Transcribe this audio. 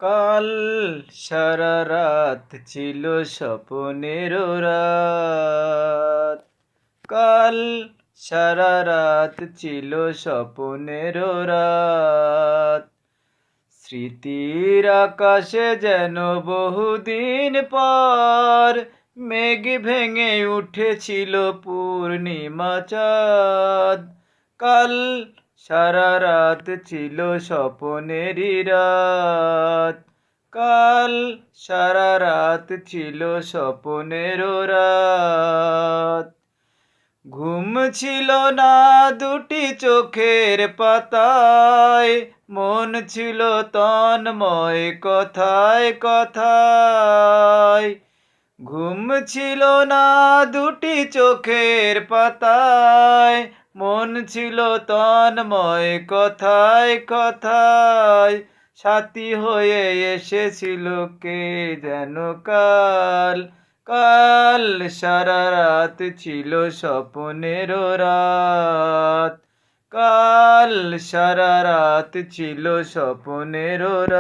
কাল সারা রাত ছিল স্বপ্নের রাত। কাল সারা রাত ছিল স্বপ্নের রাত। স্মৃতির আকাশে যেন বহুদিন পর মেঘ ভেঙে উঠেছিল পূর্ণিমা চাঁদ। কাল সারা রাত ছিল স্বপ্নেরই রাত। কাল সারা রাত ছিল স্বপ্নের রাত। ঘুম ছিল না দুটি চোখের পাতায়, মন ছিল তন্ময় কথায় কথায়। ঘুম ছিল না দুটি চোখের পাতায়, মন ছিল তন্ময় কথায় কথায়। সাথী হয়ে এসেছিল কে যেন কাল। কাল সারা রাত ছিল স্বপ্নের রাত। কাল সারা রাত ছিল স্বপ্নের রাত।